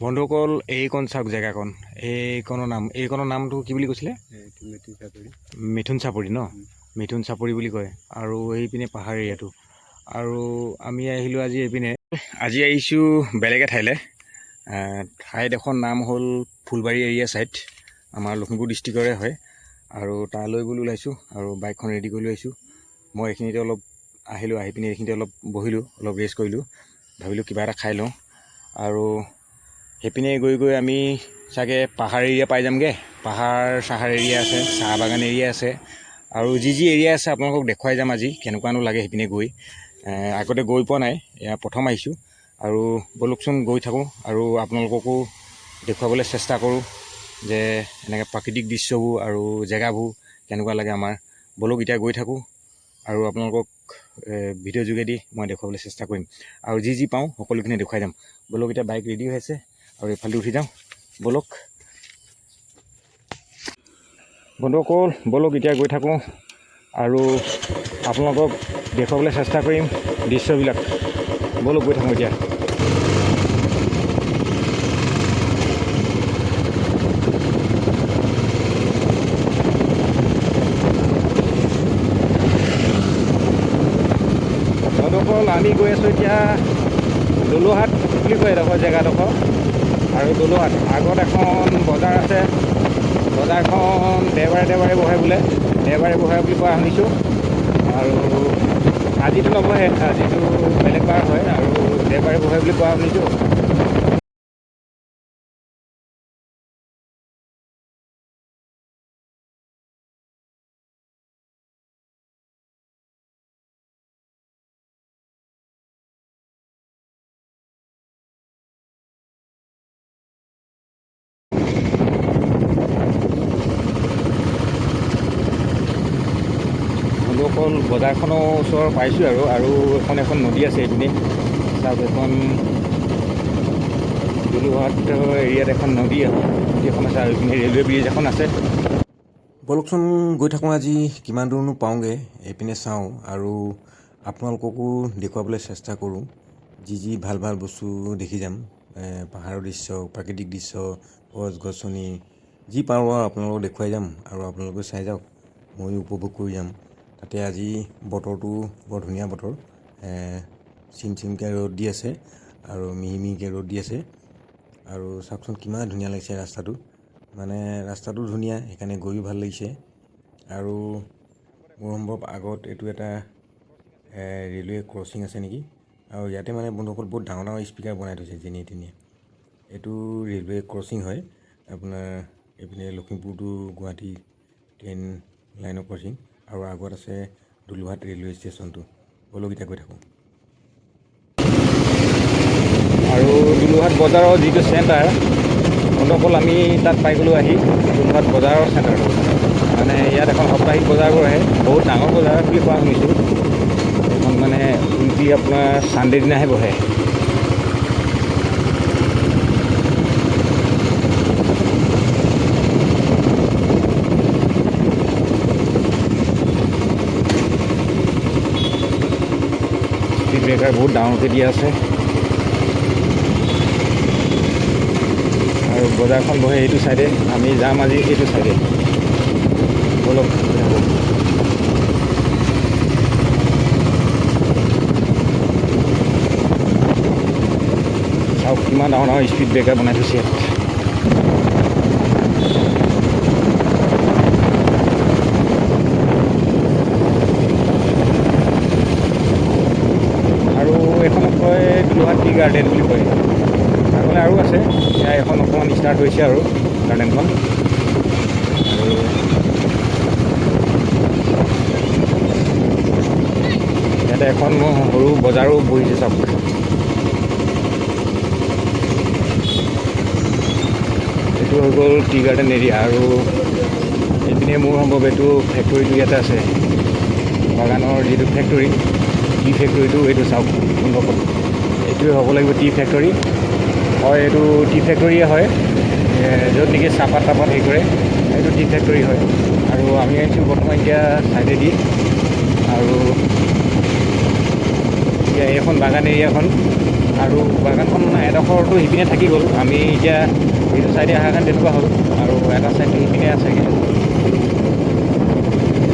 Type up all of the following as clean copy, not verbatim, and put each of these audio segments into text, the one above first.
বন্ধুসকল এইকণ চাওক জেগাকণ এইকণৰ নামটো কি বুলি কৈছিলে? মিথুন চাপৰি ন? মিথুন চাপৰি বুলি কয়। আৰু এইপিনে পাহাৰ এৰিয়াটো। আৰু আমি আহিলোঁ আজি এইপিনে। আজি আহিছোঁ বেলেগ এঠাইলৈ। ঠাইডোখৰ নাম হ'ল ফুলবাৰী এৰিয়া ছাইড, আমাৰ লখিমপুৰ ডিষ্ট্ৰিক্টৰে হয়। আৰু তালৈ বুলি ওলাইছোঁ আৰু বাইকখন ৰেডি কৰি লৈ আহিছোঁ। মই এইখিনিতে অলপ আহিলোঁ, আহি পিনি এইখিনিতে অলপ বহিলোঁ, অলপ ৰেষ্ট কৰিলোঁ, ভাবিলোঁ কিবা এটা খাই লওঁ। আৰু সেইপিনে গৈ গৈ আমি চাগে পাহাৰ এৰিয়া পাই যামগৈ। পাহাৰ চাহাৰ এৰিয়া আছে, চাহ বাগান এৰিয়া আছে, আৰু যি এৰিয়া আছে আপোনালোকক দেখুৱাই যাম আজি কেনেকুৱানো লাগে সেইপিনে গৈ। আগতে গৈ পোৱা নাই, এয়া প্ৰথম আহিছোঁ। আৰু ব'লকচোন গৈ থাকোঁ আৰু আপোনালোককো দেখুৱাবলৈ চেষ্টা কৰোঁ যে এনেকৈ প্ৰাকৃতিক দৃশ্যবোৰ আৰু জেগাবোৰ কেনেকুৱা লাগে আমাৰ। ব'লক এতিয়া গৈ থাকোঁ আৰু আপোনালোকক ভিডিঅ' যোগেদি মই দেখুৱাবলৈ চেষ্টা কৰিম। আৰু যি পাওঁ সকলোখিনি দেখুৱাই যাম। ব'লক এতিয়া বাইক ৰেডি হৈ আছে আৰু এইফালে উঠি যাওঁ, ব'লক। বন্ধুসকল ব'লক এতিয়া গৈ থাকোঁ আৰু আপোনালোকক দেখুৱাবলৈ চেষ্টা কৰিম দৃশ্যবিলাক। ব'লক গৈ থাকোঁ এতিয়া। বন্ধুসকল আমি গৈ আছোঁ এতিয়া দলুহাট বুলি কয় এডোখৰ জেগাডোখৰ। আৰু দলুহাট আগত এখন বজাৰ আছে, বজাৰখন দেওবাৰে বহে বোলে, দেওবাৰে বহে বুলি কোৱা শুনিছোঁ। আৰু আজিতো নবহে, আজিতো বেলেগ বাৰ হয়, আৰু দেওবাৰে বহে বুলি কোৱা শুনিছোঁ। বন্ধুসকল বজাৰখনৰ ওচৰ পাইছোঁ আৰু এখন নদী আছে এইপিনে চাওক। এখন দলুহাট এৰিয়াত এখন নদী এখন আছে, আৰু এইপিনে ৰেলৱে ব্ৰিজ এখন আছে। ব'লকচোন গৈ থাকোঁ, আজি কিমান দূৰনো পাওঁগৈ এইপিনে চাওঁ আৰু আপোনালোককো দেখুৱাবলৈ চেষ্টা কৰোঁ। যি ভাল বস্তু দেখি যাম, পাহাৰৰ দৃশ্য, প্ৰাকৃতিক দৃশ্য, গছ গছনি, যি পাৰোঁ আৰু আপোনালোকক দেখুৱাই যাম আৰু আপোনালোকে চাই যাওক, ময়ো উপভোগ কৰি যাম। তাতে আজি বতৰটো বৰ ধুনীয়া বতৰ, চিমচিমকৈ ৰ'দ দি আছে আৰু মিহিকৈ ৰ'দ দি আছে। আৰু চাওকচোন কিমান ধুনীয়া লাগিছে ৰাস্তাটো, মানে ৰাস্তাটো ধুনীয়া, সেইকাৰণে গৈও ভাল লাগিছে। আৰু মোৰ সম্ভৱ আগত এইটো এটা ৰেলৱে ক্ৰচিং আছে নেকি। আৰু ইয়াতে মানে বন্ধুসকল বহুত ডাঙৰ স্পীকাৰ বনাই থৈছে যেনিয়ে তেনিয়ে। এইটো ৰেলৱে ক্ৰচিং হয়, আপোনাৰ এইপিনে লখিমপুৰ টু গুৱাহাটী ট্ৰেইন লাইনৰ ক্ৰচিং। আৰু আগত আছে দলুহাট ৰেলৱে ষ্টেচনটো। ব'লক এতিয়া গৈ থাকোঁ। আৰু দলুহাট বজাৰৰ যিটো চেণ্টাৰ, বন্ধুসকল আমি তাত পাই গ'লোঁ আহি। দলুহাট বজাৰৰ চেণ্টাৰটো মানে ইয়াত এখন সাপ্তাহিক বজাৰ বহে, বহুত ডাঙৰ বজাৰ বুলি কোৱা শুনিছোঁ। এখন মানে উইকলি আপোনাৰ ছানডে দিনাহে বহে। স্পীড ব্ৰেকাৰ বহুত ডাঙৰকৈ দিয়া আছে। আৰু বজাৰখন বহে এইটো চাইডে, আমি যাম আজি এইটো চাইডে। ব'লক চাওক কিমান ডাঙৰ স্পীড ব্ৰেকাৰ বনাই থৈছে ইয়াত। আৰু এইখনক কয় দলুহাট টি গাৰ্ডেন বুলি কয়। আগলৈ আৰু আছে, এতিয়া এখন অকণমান ষ্টাৰ্ট হৈছে আৰু গাৰ্ডেনখন। আৰু ইয়াতে এখন সৰু বজাৰো বহিছে চাওক। এইটো হৈ গ'ল টি গাৰ্ডেন এৰিয়া। আৰু এইপিনে মোৰ সম্ভৱ এইটো ফেক্টৰীটো ইয়াতে আছে, বাগানৰ যিটো ফেক্টৰী, টি ফেক্টৰীটো এইটো চাওক বন্ধুসকল। এইটোৱে হ'ব লাগিব টি ফেক্টৰী হয়, এইটো টি ফেক্টৰীয়ে হয়, য'ত নেকি চাহপাত তাহপাত হেৰি কৰে, এইটো টি ফেক্টৰী হয়। আৰু আমি আহিছোঁ বৰ্তমান এতিয়া ছাইডেদি, আৰু এতিয়া এইখন বাগান এৰিয়াখন আৰু বাগানখন এডোখৰটো সিপিনে থাকি গ'ল। আমি এতিয়া এইটো ছাইডে অহাৰ কাৰণে তেনেকুৱা হ'ল, আৰু এটা ছাইড সিপিনে আছেগৈ।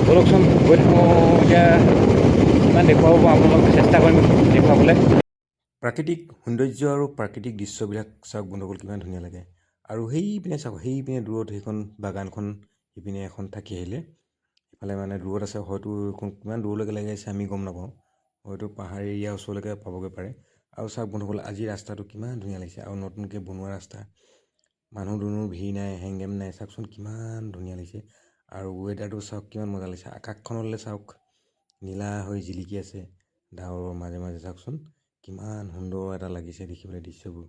ব'লকচোন গৈ থাকোঁ। এতিয়া ইমান দেখুৱাব আপোনালোকক চেষ্টা কৰিম দেখুৱাবলৈ। প্ৰাকৃতিক সৌন্দৰ্য আৰু প্ৰাকৃতিক দৃশ্যবিলাক চাওক বন্ধুসকল, কিমান ধুনীয়া লাগে। আৰু সেইপিনে চাওক, সেইপিনে দূৰত সেইখন বাগানখন, সিপিনে এখন থাকি আহিলে। ইফালে মানে দূৰত আছে, হয়তো কিমান দূৰলৈকে লাগি আছে আমি গম নাপাওঁ, হয়তো পাহাৰ এৰিয়াৰ ওচৰলৈকে পাবগৈ পাৰে। আৰু চাওক বন্ধুসকল, আজি ৰাস্তাটো কিমান ধুনীয়া লাগিছে, আৰু নতুনকৈ বনোৱা ৰাস্তা, মানুহ দুনুহ ভিৰ নাই, হেংগেম নাই, চাওকচোন কিমান ধুনীয়া লাগিছে। আৰু ৱেডাৰটো চাওক কিমান মজা লাগিছে। আকাশখনলৈ চাওক, নীলা হৈ জিলিকি আছে ডাৱৰৰ মাজে মাজে, চাওকচোন কিমান সুন্দৰ এটা লাগিছে দেখিবলৈ দৃশ্যবোৰ।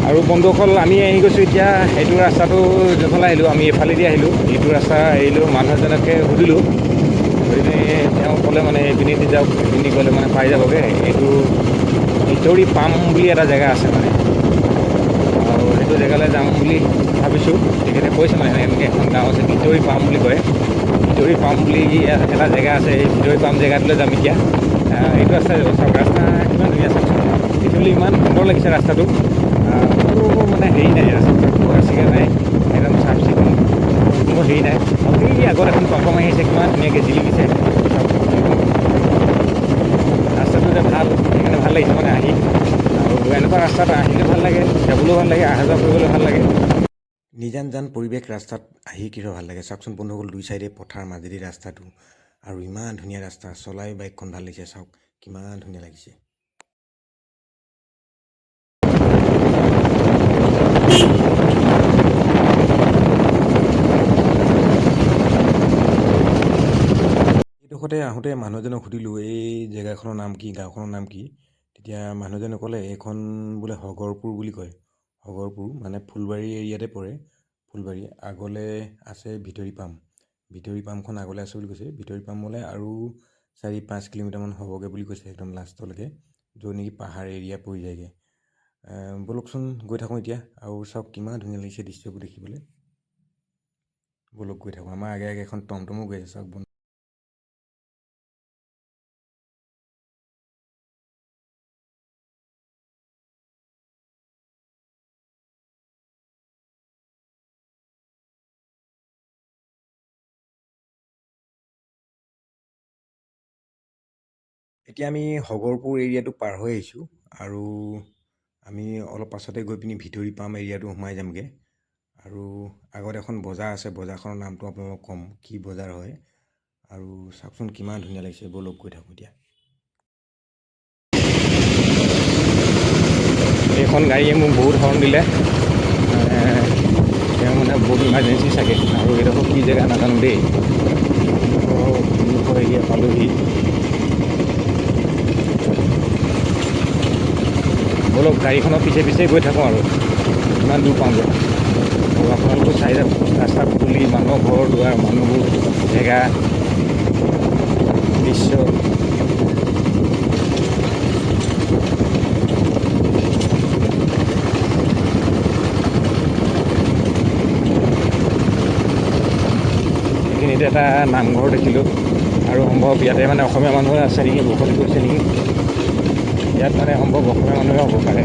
আৰু বন্ধুসকল, আমি আহি গৈছোঁ এতিয়া এইটো ৰাস্তাটো যোনফালে আহিলোঁ, আমি এইফালেদি আহিলোঁ। এইটো ৰাস্তা এৰিলোঁ, মানুহ এজনকে সুধিলোঁ, গতিকে তেওঁ ক'লে মানে এইপিনেদি যাওক, এইপিনে গ'লে মানে পাই যাবগৈ। এইটো ভিতৰি পাম বুলি এটা জেগা আছে মানে, আৰু সেইটো জেগালৈ যাম বুলি ভাবিছোঁ। তেখেতে কৈছে মানে এনেকৈ এখন গাঁও আছে, ভিতৰি পাম বুলি কয়। ভিতৰি পাম বুলি এটা জেগা আছে, এই ভিতৰি পাম জেগাটোলৈ যাম এতিয়া। এইটো ৰাস্তা চাওক, ৰাস্তা কিমান ধুনীয়া চাওকচোন, দেখিবলৈ ইমান সুন্দৰ লাগিছে ৰাস্তাটো। কোনো মানে হেৰি নাই, ৰাস্তাটো চিগা নাই, একদম চাফ চিকুণ, কোনো হেৰি নাই। আৰু সেই আগত এখন টমটম আহিছে, কিমান ধুনীয়াকৈ জিলিকিছে। ৰাস্তাটো যে ভাল, সেইকাৰণে ভাল লাগিছে মানে আহি। আৰু এনেকুৱা ৰাস্তাত আহিলে ভাল লাগে, যাবলৈও ভাল লাগে, অহা যোৱা কৰিবলৈ ভাল লাগে। নিজান জান পৰিৱেশ ৰাস্তাত আহি কিয় ভাল লাগে চাওকচোন বন্ধুসকল, দুই চাইডে পথাৰ, মাজেদি ৰাস্তাটো, আৰু ইমান ধুনীয়া ৰাস্তা, চলাই বাইকখন ভাল লাগিছে। চাওক কিমান ধুনীয়া লাগিছে। এইডোখৰতে আহোঁতে মানুহজনক সুধিলোঁ, এই জেগাখনৰ নাম কি, গাঁওখনৰ নাম কি? তেতিয়া মানুহজনে ক'লে এইখন বোলে হগৰপুৰ বুলি কয়। হগৰপুৰ মানে ফুলবাৰী এৰিয়াতে পৰে। ফুলবাৰী আগলৈ আছে ভিতৰি পাম, ভিতৰি পামখন আগলৈ আছে বুলি কৈছে। ভিতৰি পামলৈ আৰু 4-5 কিলোমিটাৰমান হ'বগৈ বুলি কৈছে, একদম লাষ্টলৈকে, য'ত নেকি পাহাৰ এৰিয়া পৰি যায়গৈ। ব'লকচোন গৈ থাকোঁ এতিয়া। আৰু চাওক কিমান ধুনীয়া লাগিছে দৃশ্যবোৰ দেখিবলৈ। ব'লক গৈ থাকোঁ, আমাৰ আগে আগে এখন টমটমো গৈ আছে চাওক বন্ধু। এতিয়া আমি হগৰপুৰ এৰিয়াটো পাৰ হৈ আহিছোঁ, আৰু আমি অলপ পাছতে গৈ পিনি ভিতৰি পাম এৰিয়াটো সোমাই যামগৈ। আৰু আগত এখন বজাৰ আছে, বজাৰখনৰ নামটো আপোনালোকক ক'ম কি বজাৰ হয়। আৰু চাওকচোন কিমান ধুনীয়া লাগিছে, ব'লক গৈ থাকোঁ এতিয়া। এইখন গাড়ীয়ে মোক বহুত হৰ্ণ দিলে, তেওঁ মানে বহুত ইমাৰ্জেঞ্চি চাগে। আৰু এইডোখৰ কি জেগা নাজানো দেই। এৰিয়া পালোহি। ব'লক গাড়ীখনৰ পিছে পিছে গৈ থাকোঁ আৰু ইমান দূৰ পাওঁগৈ। আৰু আপোনালোকো চাই যাওক, ৰাস্তা পদূলি, মানুহৰ ঘৰ দুৱাৰ, মানুহবোৰ, জেগা, দৃশ্য। এইখিনিতে এটা নামঘৰ দেখিলোঁ, আৰু সম্ভৱ ইয়াতে মানে অসমীয়া মানুহে আছে নেকি, বসতি কৰিছে নেকি। ইয়াত মানে সম্ভৱ অসমীয়া মানুহে হ'ব পাৰে।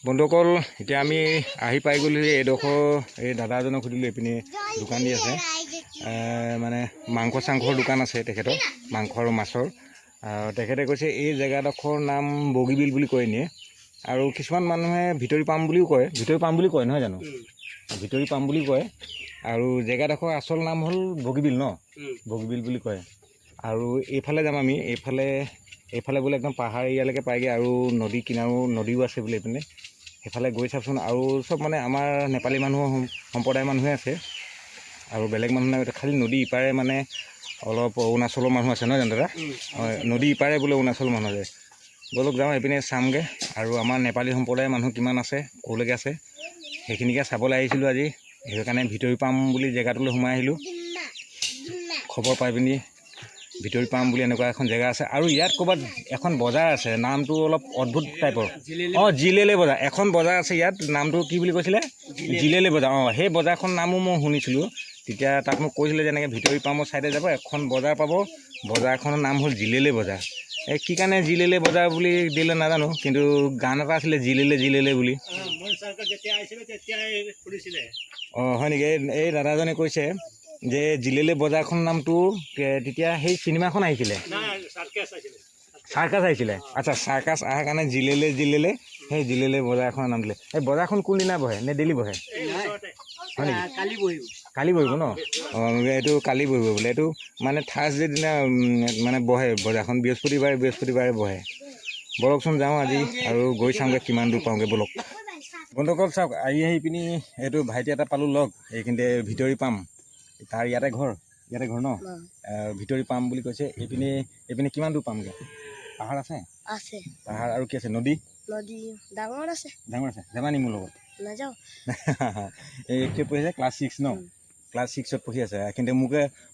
বন্ধুসকল, এতিয়া আমি আহি পাই গ'লোঁ এইডোখৰ। এই দাদা এজনক সুধিলোঁ, এইপিনে দোকান দি আছে, মানে মাংস চাংসৰ দোকান আছে তেখেতৰ, মাংস আৰু মাছৰ। তেখেতে কৈছে এই জেগাডোখৰ নাম বগীবিল বুলি কয় এনেই। আৰু কিছুমান মানুহে ভিতৰি পাম বুলিও কয়, ভিতৰি পাম বুলি কয় নহয় জানো, ভিতৰি পাম বুলি কয়। আৰু জেগাডোখৰ আচল নাম হ'ল বগীবিল ন, বগীবিল বুলি কয়। আৰু এইফালে যাম আমি, এইফালে বোলে একদম পাহাৰ এৰিয়ালৈকে পায়গৈ, আৰু নদী কিনাৰো, নদীও আছে বোলে এইপিনে। সেইফালে গৈ চাওকচোন। আৰু চব মানে আমাৰ নেপালী মানুহৰ সম্প্ৰদায়ৰ মানুহে আছে, আৰু বেলেগ মানুহ নাই। খালি নদী ইপাৰে মানে অলপ অৰুণাচলৰ মানুহ আছে নহয় জানো দাদা? হয়, নদী ইপাৰে বোলে অৰুণাচলৰ মানুহ আছে। ব'লক যাওঁ, এইপিনে চামগৈ। আৰু আমাৰ নেপালী সম্প্ৰদায়ৰ মানুহ কিমান আছে, ক'লৈকে আছে, সেইখিনিকে চাবলৈ আহিছিলোঁ আজি। সেইকাৰণে ভিতৰি পাম বুলি জেগাটোলৈ সোমাই আহিলোঁ। খবৰ পাই পিনি ভিতৰি পাম বুলি এনেকুৱা এখন জেগা আছে। আৰু ইয়াত ক'ৰবাত এখন বজাৰ আছে, নামটো অলপ অদ্ভুত টাইপৰ। জিলেলে বজাৰ, এখন বজাৰ আছে ইয়াত, নামটো কি বুলি কৈছিলে? জিলেলে বজাৰ। সেই বজাৰখন নামো মই শুনিছিলোঁ, তেতিয়া তাক মোক কৈছিলে যে এনেকৈ ভিতৰি পামৰ ছাইডে যাব, এখন বজাৰ পাব, বজাৰখনৰ নাম হ'ল জিলেলে বজাৰ। এই কি কাৰণে জিলেলে বজাৰ বুলি দিলে নাজানো, কিন্তু গান এটা আছিলে জিলেলে জিলেলে বুলি। অঁ হয় নেকি? এই দাদাজনে কৈছে যে জিলেলে বজাৰখনৰ নামটো তেতিয়া সেই চিনেমাখন আহিছিলে, চাৰ্কাছ আহিছিলে। আচ্ছা, চাৰ্কাছ অহাৰ কাৰণে জিলেলে জিলেলে, সেই জিলেলে বজাৰখনৰ নাম দিলে। এই বজাৰখন কোনদিনা বহে নে ডেইলি বহে? হয় নেকি? কালি বহিব ন? অঁ এইটো কালি বহিব বোলে। এইটো মানে থাৰ্ছডে দিনা মানে বহে বজাৰখন, বৃহস্পতিবাৰে বহে। বলকচোন যাওঁ আজি আৰু গৈ চাওঁগৈ কিমান দূৰ পাওঁগৈ, বলক। বন্ধুসকল চাওক, আহি পিনি এইটো ভাইটি এটা পালোঁ লগ, এইখিনিতে ভিতৰি পাম। তাৰ ইয়াতে ঘৰ ন? ভিতৰি পাম বুলি কৈছে। এইপিনে কিমান দূৰ পামগৈ? পাহাৰ আছে? পাহাৰ আৰু কি আছে? নদী ডাঙৰ আছে। যাবা নি মোৰ লগত? নাযাওঁ। এই পঢ়িছে ক্লাছ 6 ন? ক্লাছ 6ত পঢ়ি আছে। কিন্তু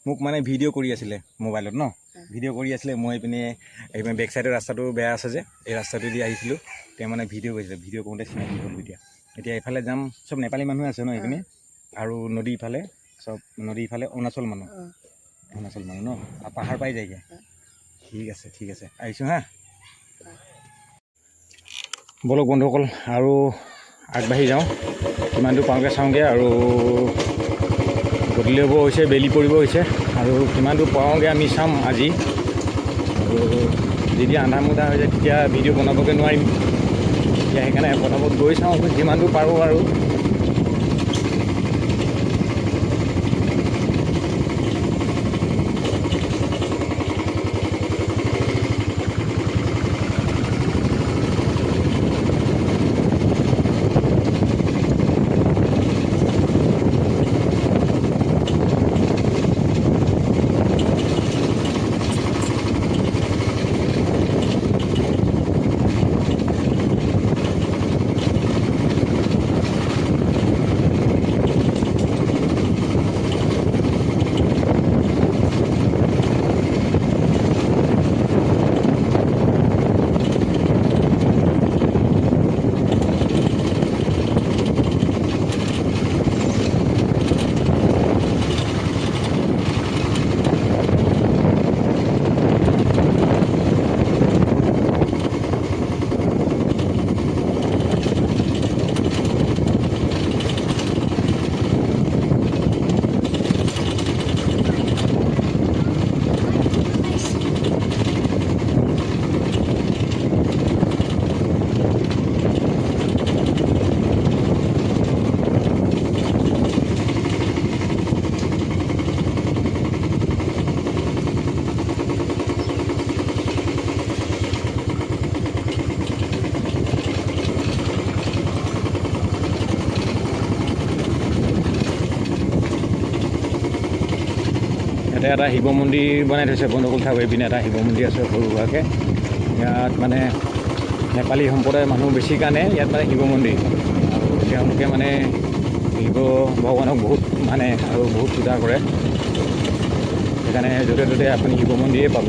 মোক মানে ভিডিঅ' কৰি আছিলে মোবাইলত ন? ভিডিঅ' কৰি আছিলে। মই এইপিনে বেক চাইডৰ ৰাস্তাটো বেয়া আছে যে, এই ৰাস্তাটোদি আহিছিলোঁ। তেওঁ মানে ভিডিঅ' কৰিছিলে। ভিডিঅ' কৰোঁতে চিনাকি হ'ল। এতিয়া এইফালে যাম, চব নেপালী মানুহ আছে ন এইপিনে, আৰু নদী ইফালে চব, নদী ইফালে অৰুণাচল মানুহ ন? আৰু পাহাৰ পাই যায়গৈ। ঠিক আছে আহিছোঁ হা। বলক বন্ধুসকল আৰু আগবাঢ়ি যাওঁ, কিমান দূৰ পাওঁগৈ চাওঁগৈ। আৰু গধূলি হ'ব হৈছে, বেলি পৰিব হৈছে, আৰু কিমান দূৰ পাওঁগৈ আমি চাম আজি। আৰু যেতিয়া আন্ধা মুন্ধা হৈ যায় তেতিয়া ভিডিঅ' বনাবগৈ নোৱাৰিম। এতিয়া সেইকাৰণে পটাপট গৈ চাওঁ যিমান দূৰ পাৰোঁ আৰু। ইয়াতে এটা শিৱ মন্দিৰ বনাই থৈছে বন্ধুসকল। চাব, এইপিনে এটা শিৱ মন্দিৰ আছে সৰু সুৰাকৈ। ইয়াত মানে নেপালী সম্প্ৰদায়ৰ মানুহ বেছি কাৰণে ইয়াত মানে শিৱ মন্দিৰ, আৰু তেওঁলোকে মানে শিৱ ভগৱানক বহুত মানে আৰু বহুত পূজা কৰে। সেইকাৰণে য'তে ত'তে আপুনি শিৱ মন্দিৰেই পাব।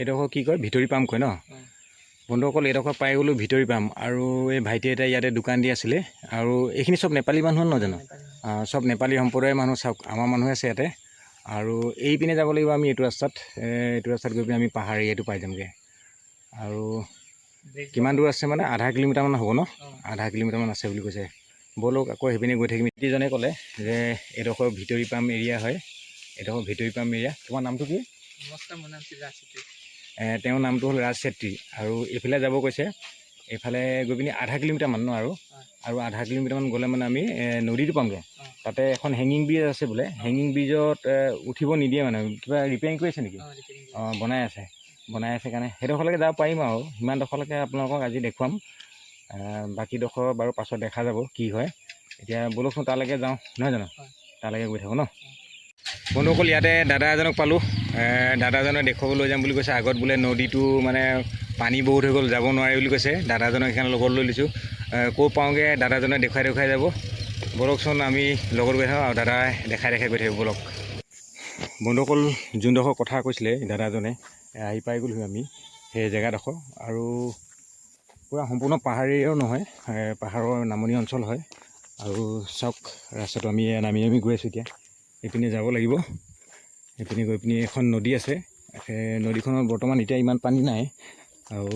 এইডোখৰ কি কয়? ভিতৰি পাম কয় ন? বন্ধুসকল এইডোখৰ পাই গ'লোঁ, ভিতৰি পাম। আৰু এই ভাইটি এটা ইয়াতে দোকান দি আছিলে। আৰু এইখিনি চব নেপালী মানুহ নহয় জানো? চব নেপালী সম্প্ৰদায়ৰ মানুহ। চাওক, আমাৰ মানুহ আছে ইয়াতে। আৰু এইপিনে যাব লাগিব আমি, এইটো ৰাস্তাত গৈ পিনে আমি পাহাৰ এৰিয়াটো পাই যামগৈ। আৰু কিমান দূৰ আছে মানে? আধা কিলোমিটাৰমান হ'ব ন? আধা কিলোমিটাৰমান আছে বুলি কৈছে। ব'লক আকৌ সেইপিনে গৈ থাকিম। ইজনে ক'লে যে এইডোখৰ ভিতৰি পাম এৰিয়া হয়, এইডোখৰ ভিতৰি পাম এৰিয়া। তোমাৰ নামটো কি? তেওঁৰ নামটো হ'ল ৰাজ চেত্ৰী। আৰু এইফালে যাব কৈছে, এইফালে গৈ পিনি আধা কিলোমিটাৰমান ন? আৰু আধা কিলোমিটাৰমান গ'লে মানে আমি নদীটো পামগৈ। তাতে এখন হেঙিং ব্ৰিজ আছে বোলে। হেঙিং ব্ৰিজত উঠিব নিদিয়ে মানে, কিবা ৰিপেয়াৰিং কৰি আছে নেকি? অঁ বনাই আছে কাৰণে সেইডোখৰলৈকে যাব পাৰিম। আৰু সিমানডোখৰলৈকে আপোনালোকক আজি দেখুৱাম। বাকীডোখৰ বাৰু পাছত দেখা যাব কি হয়। এতিয়া ব'লকচোন তালৈকে যাওঁ, নহয় জানো? তালৈকে গৈ থাকোঁ ন। বন্ধুসকল ইয়াতে দাদা এজনক পালোঁ। দাদাজনে দেখুৱাব লৈ যাম বুলি কৈছে। আগত বোলে নদীটো মানে পানী বহুত হৈ গ'ল, যাব নোৱাৰে বুলি কৈছে। দাদাজনক সেইকাৰণে লগত লৈ লৈছোঁ। ক'ত পাওঁগৈ দাদাজনে দেখুৱাই যাব। বলকচোন আমি লগত গৈ থাকোঁ, আৰু দাদাই দেখাই গৈ থাকিব। বলক বন্ধুসকল, যোনডোখৰ কথা কৈছিলে দাদাজনে, আহি পাই গ'লোহি আমি। সেই জেগাডোখৰ। আৰু পূৰা সম্পূৰ্ণ পাহাৰীয়াও নহয়, পাহাৰৰ নামনি অঞ্চল হয়। আৰু চাওক ৰাস্তাটো আমি নামি গৈ আছোঁ এতিয়া। এইপিনে যাব লাগিব। এইপিনে গৈ পিনি এখন নদী আছে। সেই নদীখনত বৰ্তমান এতিয়া ইমান পানী নাই, আৰু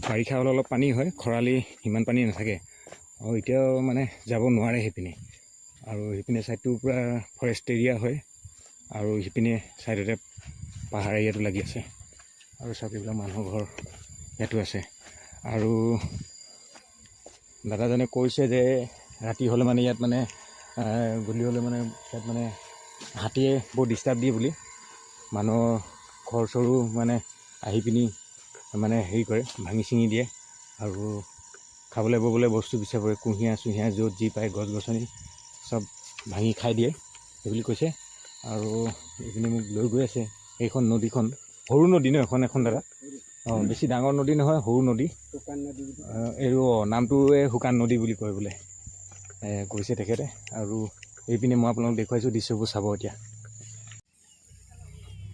বাৰিষা হ'লে অলপ পানী হয়, খৰালি ইমান পানী নাথাকে। আৰু এতিয়াও মানে যাব নোৱাৰে সেইপিনে। আৰু সেইপিনে ছাইডটো পূৰা ফৰেষ্ট এৰিয়া হয়, আৰু সিপিনে ছাইডতে পাহাৰ এৰিয়াটো লাগি আছে। আৰু চাওক এইবিলাক মানুহৰ ঘৰ ইয়াতো আছে। আৰু দাদাজনে কৈছে যে ৰাতি হ'লে মানে ইয়াত মানে গধূলি হ'লে মানে ইয়াত মানে হাতীয়ে বৰ ডিষ্টাৰ্ব দিয়ে বুলি, মানুহৰ ঘৰ চৰো মানে আহি পিনি মানে হেৰি কৰে, ভাঙি চিঙি দিয়ে। আৰু খাবলৈ ববলৈ বস্তু বিচাৰি পৰে, কুঁহিয়াৰ চুঁহিয়াৰ য'ত যি পায় গছ গছনি চব ভাঙি খাই দিয়ে সেইবুলি কৈছে। আৰু এইপিনে মোক লৈ গৈ আছে। এইখন নদীখন সৰু নদী ন, এখন দাদা? বেছি ডাঙৰ নদী নহয়, সৰু নদী। এইটো নামটো শুকান নদী বুলি কয় বোলে, কৈছে তেখেতে। আৰু এইপিনে মই আপোনালোক দেখুৱাইছোঁ, দৃশ্যবোৰ চাব এতিয়া।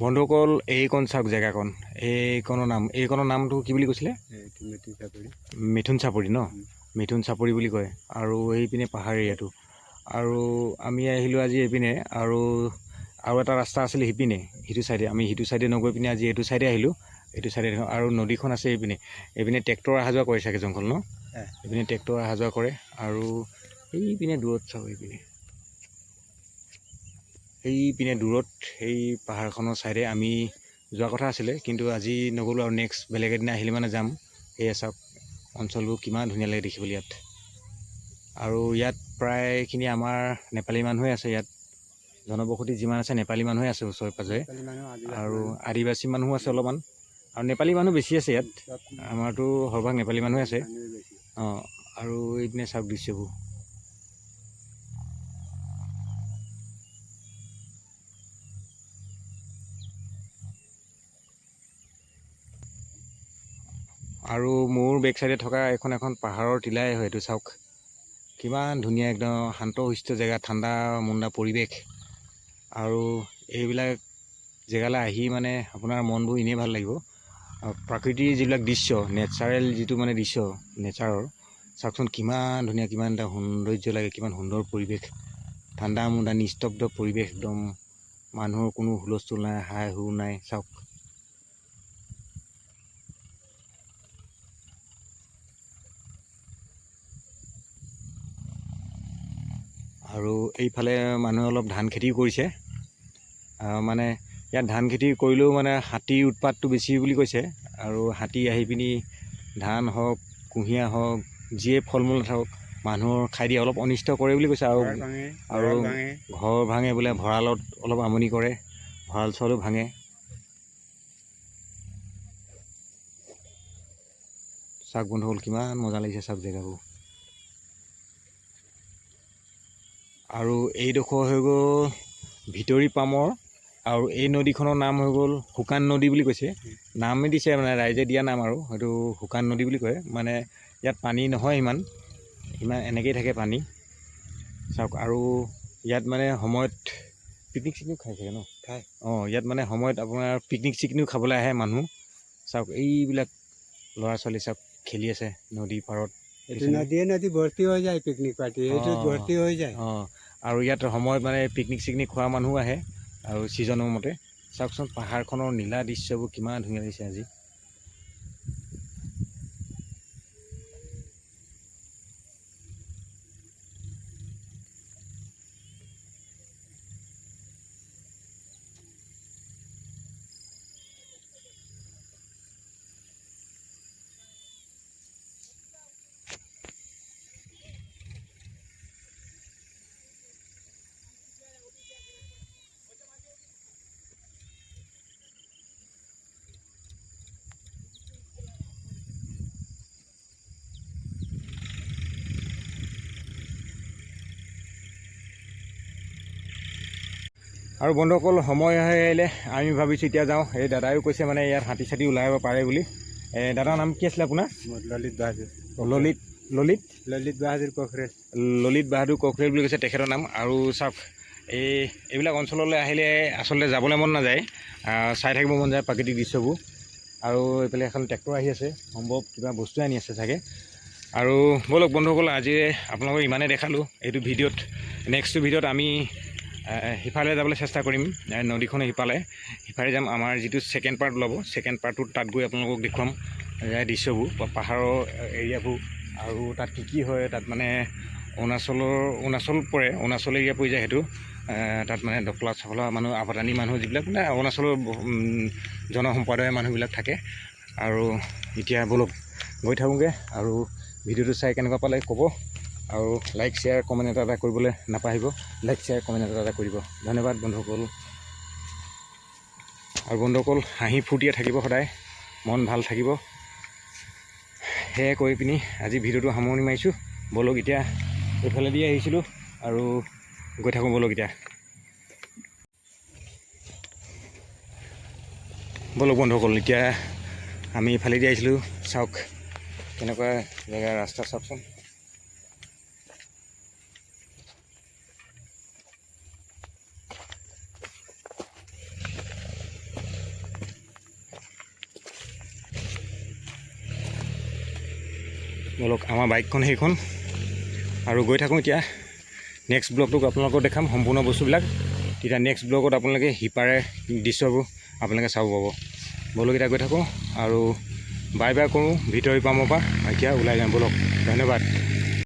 বন্ধুসকল এইকণ চাওক জেগাকণ, এইকণৰ নামটো কি বুলি কৈছিলে? মিথুন চাপৰি ন? মিথুন চাপৰি বুলি কয়। আৰু এইপিনে পাহাৰ এৰিয়াটো। আৰু আমি আহিলোঁ আজি এইপিনে, আৰু এটা ৰাস্তা আছিলে সিপিনে, সিটো চাইডে। আমি সিটো চাইডে নগৈ পিনে আজি এইটো চাইডে আহিলোঁ। এইটো চাইডে আৰু নদীখন আছে এইপিনে। এইপিনে ট্ৰেক্টৰ অহা যোৱা কৰে চাগে জংঘল ন? এইপিনে ট্ৰেক্টৰ অহা যোৱা কৰে। আৰু এইপিনে দূৰত চাওক, এইপিনে দূৰত এই পাহাৰখনৰ চাইডে আমি যোৱা কথা আছিলে, কিন্তু আজি নগ'লোঁ। আৰু নেক্সট বেলেগ এদিনা আহিলে মানে যাম। সেয়া চাওক অঞ্চলবোৰ কিমান ধুনীয়া লাগে দেখিবলৈ ইয়াত। আৰু ইয়াত প্ৰায়খিনি আমাৰ নেপালী মানুহে আছে। ইয়াত জনবসতি যিমান আছে নেপালী মানুহে আছে ওচৰে পাঁজৰে, আৰু আদিবাসী মানুহো আছে অলপমান, আৰু নেপালী মানুহ বেছি আছে ইয়াত। আমাৰতো সৰহভাগ নেপালী মানুহে আছে। আৰু এইপিনে চাওক দৃশ্যবোৰ। আৰু মোৰ বেক চাইডে থকা এখন পাহাৰৰ টিলাই হয়, এইটো চাওক কিমান ধুনীয়া, একদম শান্তশিষ্ট জেগা, ঠাণ্ডা মণ্ডা পৰিৱেশ। আৰু এইবিলাক জেগালৈ আহি মানে আপোনাৰ মনবোৰ এনেই ভাল লাগিব। প্ৰাকৃতিৰ যিবিলাক দৃশ্য, নেচাৰেল যিটো মানে দৃশ্য নেচাৰৰ, চাওকচোন কিমান ধুনীয়া, কিমান এটা সৌন্দৰ্য লাগে, কিমান সুন্দৰ পৰিৱেশ, ঠাণ্ডা মণ্ডা নিস্তব্ধ পৰিৱেশ একদম। মানুহৰ কোনো হুলস্থুল নাই, হাই হুৰ নাই। চাওক আৰু এইফালে মানুহে অলপ ধান খেতিও কৰিছে। মানে ইয়াত ধান খেতি কৰিলেও মানে হাতীৰ উৎপাতটো বেছি বুলি কৈছে। আৰু হাতী আহি পিনি ধান হওক, কুঁহিয়াৰ হওক, যিয়ে ফল মূল নাথাকক মানুহৰ খাই দিয়ে, অলপ অনিষ্ট কৰে বুলি কৈছে। আৰু ঘৰ ভাঙে বোলে, ভঁৰালত অলপ আমনি কৰে, ভঁৰাল চৰালো ভাঙে। চাওক বন্ধুসকল কিমান মজা লাগিছে চাওক জেগাবোৰ। আৰু এইডোখৰ হৈ গ'ল ভিতৰী পামৰ, আৰু এই নদীখনৰ নাম হৈ গ'ল শুকান নদী বুলি কৈছে। নামেই দিছে মানে ৰাইজে দিয়া নাম, আৰু সেইটো শুকান নদী বুলি কয়। মানে ইয়াত পানী নহয় ইমান এনেকৈয়ে থাকে পানী। চাওক আৰু ইয়াত মানে সময়ত পিকনিক চিকনিক খাই চাগে ন? খায়। ইয়াত মানে সময়ত আপোনাৰ পিকনিক চিকনিক খাবলৈ আহে মানুহ। চাওক এইবিলাক ল'ৰা ছোৱালী চাওক খেলি আছে নদীৰ পাৰত। নদী ভৰ্তি হৈ যায়, পিকনিক পাৰ্টি এইটোত ভৰ্তি হৈ যায়। আৰু ইয়াত সময়ত মানে পিকনিক চিকনিক খোৱা মানুহো আহে, আৰু ছিজনৰ মতে। চাওকচোন পাহাৰখনৰ নীলা দৃশ্যবোৰ কিমান ধুনীয়া লাগিছে আজি। আৰু বন্ধুসকল সময় আহিলে আমি ভাবিছোঁ এতিয়া যাওঁ। এই দাদাইও কৈছে মানে ইয়াত হাতী চাতী ওলাই আহিব পাৰে বুলি। দাদাৰ নাম কি আছিলে আপোনাৰ? ললিত বাহাদুৰ। ললিত বাহাদুৰ ককৰেল। ললিত বাহাদুৰ ককৰেল বুলি কৈছে তেখেতৰ নাম। আৰু চাওক এইবিলাক অঞ্চললৈ আহিলে আচলতে যাবলৈ মন নাযায়, চাই থাকিব মন যায় প্ৰাকৃতিক দৃশ্যবোৰ। আৰু এইফালে এখন ট্ৰেক্টৰ আহি আছে, সম্ভৱ কিবা বস্তু আনি আছে চাগে। আৰু ব'লক বন্ধুসকল, আজি আপোনালোকক ইমানেই দেখালোঁ এইটো ভিডিঅ'ত। নেক্সট ভিডিঅ'ত আমি সিফালে যাবলৈ চেষ্টা কৰিম, নদীখনৰ সিফালে যাম। আমাৰ যিটো ছেকেণ্ড পাৰ্ট ওলাব, ছেকেণ্ড পাৰ্টটোত তাত গৈ আপোনালোকক দেখুৱাম দৃশ্যবোৰ, পাহাৰৰ এৰিয়াবোৰ, আৰু তাত কি হয়। তাত মানে অৰুণাচল পৰে, অৰুণাচল এৰিয়া পৰি যায় সেইটো। তাত মানে দফলা চফলা মানুহ, আবাদানী মানুহ, যিবিলাক মানে অৰুণাচলৰ জনসম্প্ৰদায়ৰ মানুহবিলাক থাকে। আৰু এতিয়া ব'লক গৈ থাকোঁগৈ, আৰু ভিডিঅ'টো চাই কেনেকুৱা পালে ক'ব, আৰু লাইক শ্বেয়াৰ কমেণ্ট এটা কৰিবলৈ নাপাহৰিব। লাইক শ্বেয়াৰ কমেণ্ট এটা কৰিব। ধন্যবাদ বন্ধুসকল। আৰু বন্ধুসকল, হাঁহি ফূৰ্তিৰে থাকিব সদায়, মন ভাল থাকিব। সেয়াই কৈ পিনি আজি ভিডিঅ'টো সামৰণি মাৰিছোঁ। ব'লক এতিয়া এইফালেদি আহিছিলোঁ আৰু গৈ থাকোঁ ব'লক এতিয়া। ব'লক বন্ধুসকল, এতিয়া আমি ইফালেদি আহিছিলোঁ। চাওক কেনেকুৱা জেগা, ৰাস্তা চাওকচোন। ব'লক, আমাৰ বাইকখন সেইখন, আৰু গৈ থাকোঁ এতিয়া। নেক্সট ব্লগটোক আপোনালোকক দেখাম সম্পূৰ্ণ বস্তুবিলাক। তেতিয়া নেক্সট ব্লগত আপোনালোকে সিপাৰে দৃশ্যবোৰ আপোনালোকে চাব পাব। ব'লক এতিয়া গৈ থাকোঁ আৰু বাই বাই কৰোঁ ভিতৰি পামৰ পৰা। এতিয়া ওলাই যাম ব'লক। ধন্যবাদ।